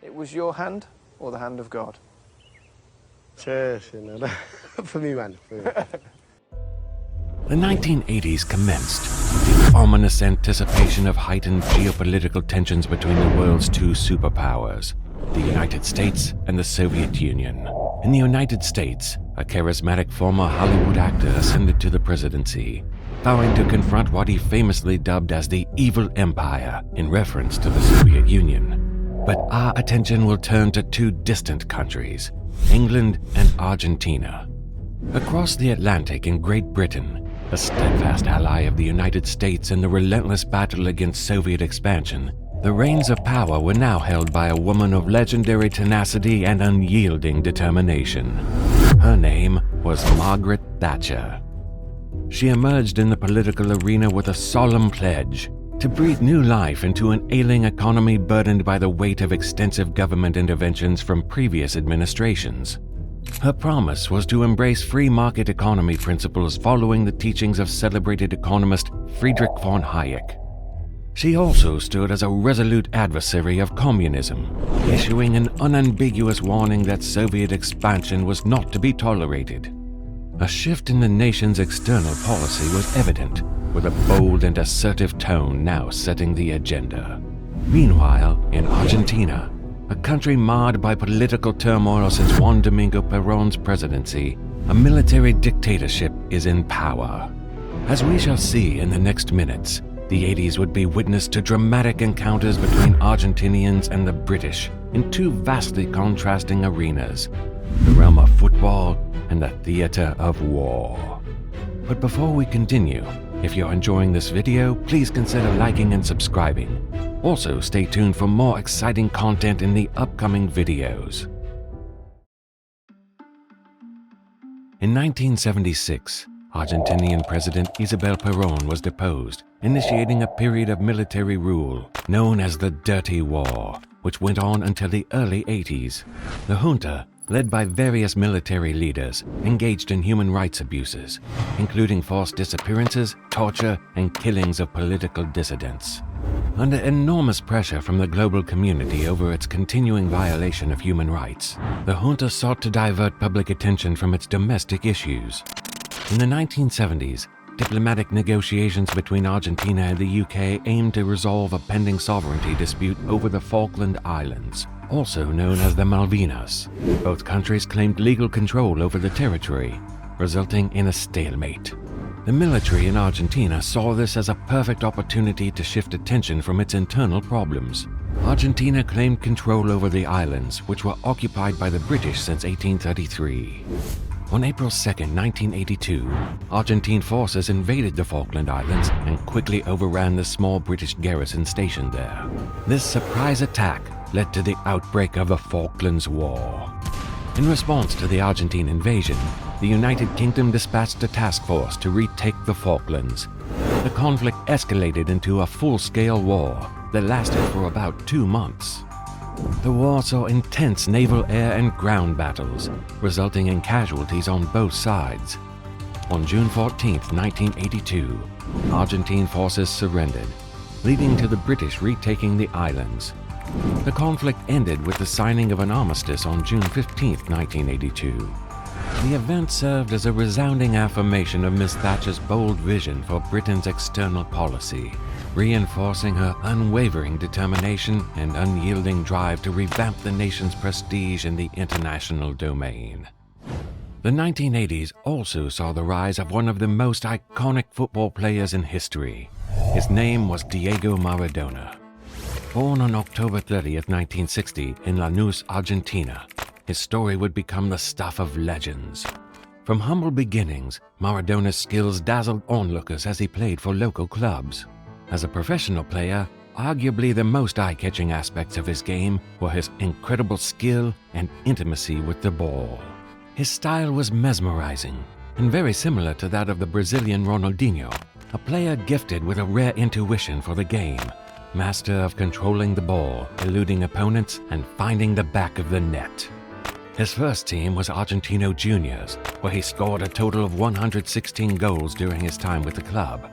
It was your hand or the hand of God? Sí, no. For me, man. The 1980s commenced, the ominous anticipation of heightened geopolitical tensions between the world's two superpowers, the United States and the Soviet Union. In the United States, a charismatic former Hollywood actor ascended to the presidency, vowing to confront what he famously dubbed as the Evil Empire in reference to the Soviet Union. But our attention will turn to two distant countries, England and Argentina. Across the Atlantic in Great Britain, a steadfast ally of the United States in the relentless battle against Soviet expansion, the reins of power were now held by a woman of legendary tenacity and unyielding determination. Her name was Margaret Thatcher. She emerged in the political arena with a solemn pledge to breathe new life into an ailing economy burdened by the weight of extensive government interventions from previous administrations. Her promise was to embrace free market economy principles following the teachings of celebrated economist Friedrich von Hayek. She also stood as a resolute adversary of communism, issuing an unambiguous warning that Soviet expansion was not to be tolerated. A shift in the nation's external policy was evident, with a bold and assertive tone now setting the agenda. Meanwhile, in Argentina, a country marred by political turmoil since Juan Domingo Perón's presidency, a military dictatorship is in power. As we shall see in the next minutes, the 80s would be witness to dramatic encounters between Argentinians and the British in two vastly contrasting arenas, the realm of football and the theater of war. But before we continue, if you're enjoying this video, please consider liking and subscribing. Also, stay tuned for more exciting content in the upcoming videos. In 1976, Argentinian President Isabel Perón was deposed, initiating a period of military rule known as the Dirty War, which went on until the early 80s. The junta, led by various military leaders, engaged in human rights abuses, including forced disappearances, torture, and killings of political dissidents. Under enormous pressure from the global community over its continuing violation of human rights, the junta sought to divert public attention from its domestic issues. In the 1970s, diplomatic negotiations between Argentina and the UK aimed to resolve a pending sovereignty dispute over the Falkland Islands, also known as the Malvinas. Both countries claimed legal control over the territory, resulting in a stalemate. The military in Argentina saw this as a perfect opportunity to shift attention from its internal problems. Argentina claimed control over the islands, which were occupied by the British since 1833. On April 2, 1982, Argentine forces invaded the Falkland Islands and quickly overran the small British garrison stationed there. This surprise attack led to the outbreak of the Falklands War. In response to the Argentine invasion, the United Kingdom dispatched a task force to retake the Falklands. The conflict escalated into a full-scale war that lasted for about 2 months. The war saw intense naval, air, and ground battles, resulting in casualties on both sides. On June 14, 1982, Argentine forces surrendered, leading to the British retaking the islands. The conflict ended with the signing of an armistice on June 15, 1982. The event served as a resounding affirmation of Ms. Thatcher's bold vision for Britain's external policy, reinforcing her unwavering determination and unyielding drive to revamp the nation's prestige in the international domain. The 1980s also saw the rise of one of the most iconic football players in history. His name was Diego Maradona. Born on October 30, 1960 in Lanús, Argentina, his story would become the stuff of legends. From humble beginnings, Maradona's skills dazzled onlookers as he played for local clubs. As a professional player, arguably the most eye-catching aspects of his game were his incredible skill and intimacy with the ball. His style was mesmerizing and very similar to that of the Brazilian Ronaldinho, a player gifted with a rare intuition for the game, master of controlling the ball, eluding opponents, and finding the back of the net. His first team was Argentino Juniors, where he scored a total of 116 goals during his time with the club.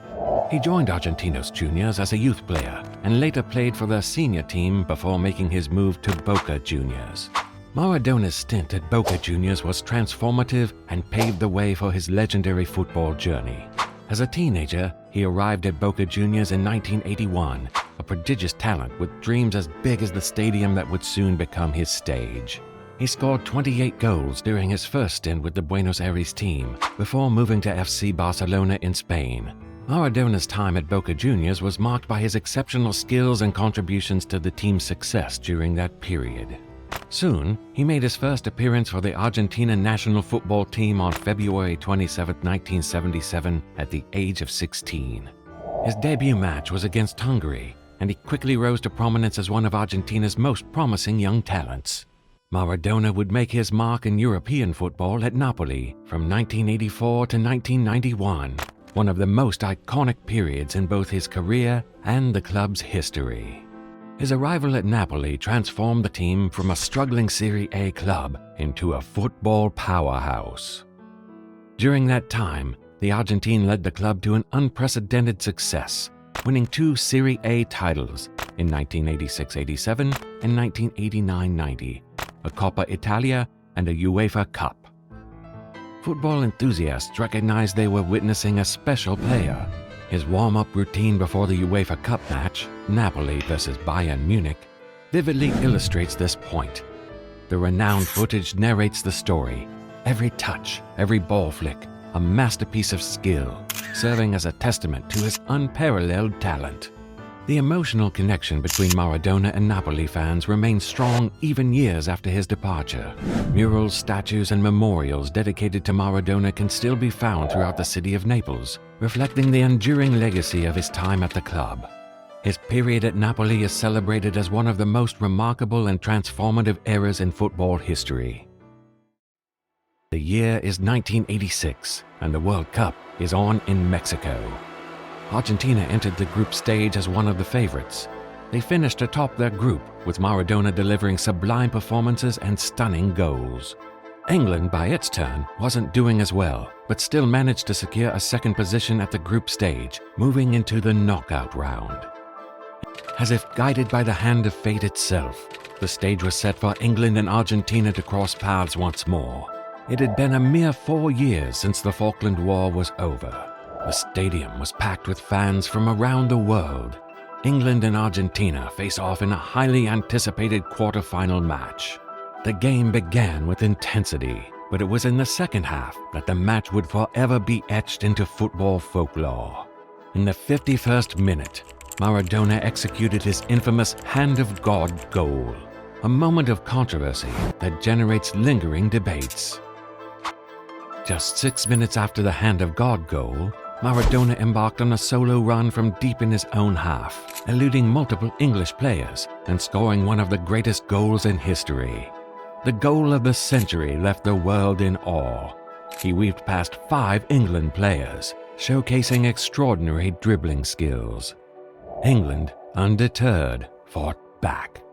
He joined Argentinos Juniors as a youth player and later played for their senior team before making his move to Boca Juniors. Maradona's stint at Boca Juniors was transformative and paved the way for his legendary football journey. As a teenager, he arrived at Boca Juniors in 1981, a prodigious talent with dreams as big as the stadium that would soon become his stage. He scored 28 goals during his first stint with the Buenos Aires team, before moving to FC Barcelona in Spain. Maradona's time at Boca Juniors was marked by his exceptional skills and contributions to the team's success during that period. Soon, he made his first appearance for the Argentina national football team on February 27, 1977, at the age of 16. His debut match was against Hungary, and he quickly rose to prominence as one of Argentina's most promising young talents. Maradona would make his mark in European football at Napoli from 1984 to 1991, one of the most iconic periods in both his career and the club's history. His arrival at Napoli transformed the team from a struggling Serie A club into a football powerhouse. During that time, the Argentine led the club to an unprecedented success, winning 2 Serie A titles in 1986-87 and 1989-90, a Coppa Italia and a UEFA Cup. Football enthusiasts recognized they were witnessing a special player. His warm-up routine before the UEFA Cup match, Napoli versus Bayern Munich, vividly illustrates this point. The renowned footage narrates the story. Every touch, every ball flick, a masterpiece of skill, serving as a testament to his unparalleled talent. The emotional connection between Maradona and Napoli fans remains strong even years after his departure. Murals, statues, and memorials dedicated to Maradona can still be found throughout the city of Naples, reflecting the enduring legacy of his time at the club. His period at Napoli is celebrated as one of the most remarkable and transformative eras in football history. The year is 1986, and the World Cup is on in Mexico. Argentina entered the group stage as one of the favorites. They finished atop their group, with Maradona delivering sublime performances and stunning goals. England, by its turn, wasn't doing as well, but still managed to secure a second position at the group stage, moving into the knockout round. As if guided by the hand of fate itself, the stage was set for England and Argentina to cross paths once more. It had been a mere 4 years since the Falkland War was over. The stadium was packed with fans from around the world. England and Argentina face off in a highly anticipated quarter-final match. The game began with intensity, but it was in the second half that the match would forever be etched into football folklore. In the 51st minute, Maradona executed his infamous Hand of God goal, a moment of controversy that generates lingering debates. Just 6 minutes after the Hand of God goal, Maradona embarked on a solo run from deep in his own half, eluding multiple English players and scoring one of the greatest goals in history. The goal of the century left the world in awe. He weaved past 5 England players, showcasing extraordinary dribbling skills. England, undeterred, fought back.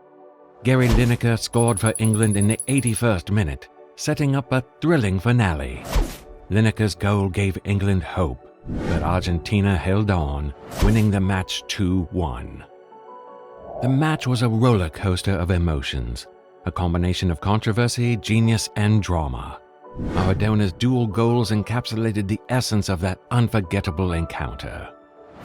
Gary Lineker scored for England in the 81st minute, setting up a thrilling finale. Lineker's goal gave England hope, but Argentina held on, winning the match 2-1. The match was a roller coaster of emotions, a combination of controversy, genius, and drama. Maradona's dual goals encapsulated the essence of that unforgettable encounter.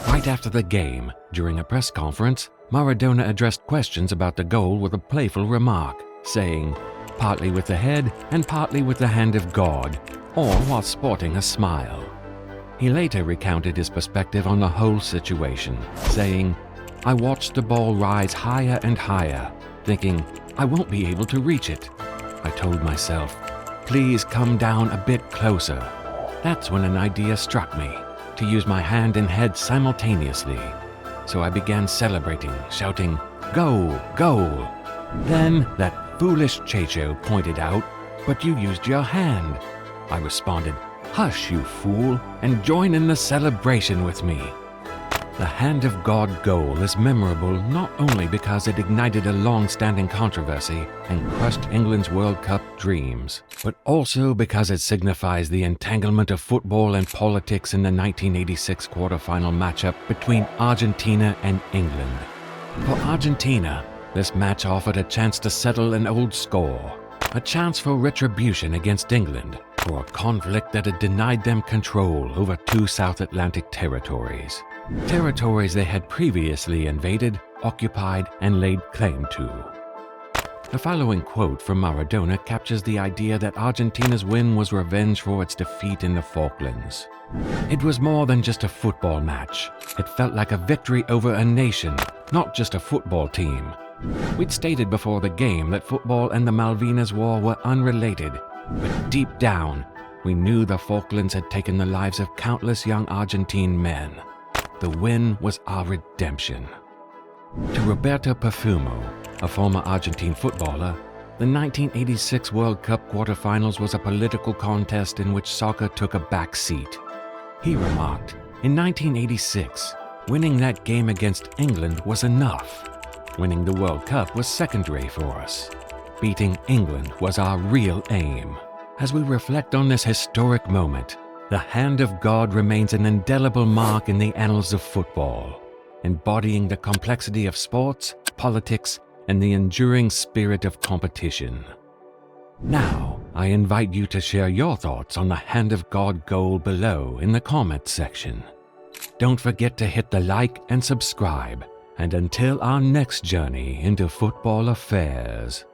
Right after the game, during a press conference, Maradona addressed questions about the goal with a playful remark, saying, "Partly with the head and partly with the hand of God," or while sporting a smile. He later recounted his perspective on the whole situation, saying, "I watched the ball rise higher and higher, thinking, I won't be able to reach it. I told myself, please come down a bit closer. That's when an idea struck me, to use my hand and head simultaneously. So I began celebrating, shouting, 'Goal, goal!' Then that foolish Checho pointed out, 'But you used your hand.' I responded, 'Hush, you fool, and join in the celebration with me.' The Hand of God goal is memorable not only because it ignited a long-standing controversy and crushed England's World Cup dreams, but also because it signifies the entanglement of football and politics in the 1986 quarter-final matchup between Argentina and England. For Argentina, this match offered a chance to settle an old score, a chance for retribution against England for a conflict that had denied them control over two South Atlantic territories. Territories they had previously invaded, occupied, and laid claim to. The following quote from Maradona captures the idea that Argentina's win was revenge for its defeat in the Falklands. It was more than just a football match. It felt like a victory over a nation, not just a football team. We'd stated before the game that football and the Malvinas War were unrelated, but deep down, we knew the Falklands had taken the lives of countless young Argentine men. The win was our redemption. To Roberto Perfumo, a former Argentine footballer, the 1986 World Cup quarterfinals was a political contest in which soccer took a back seat. He remarked, in 1986, winning that game against England was enough. Winning the World Cup was secondary for us. Beating England was our real aim. As we reflect on this historic moment, the Hand of God remains an indelible mark in the annals of football, embodying the complexity of sports, politics, and the enduring spirit of competition. Now, I invite you to share your thoughts on the Hand of God goal below in the comments section. Don't forget to hit the like and subscribe, and until our next journey into football affairs.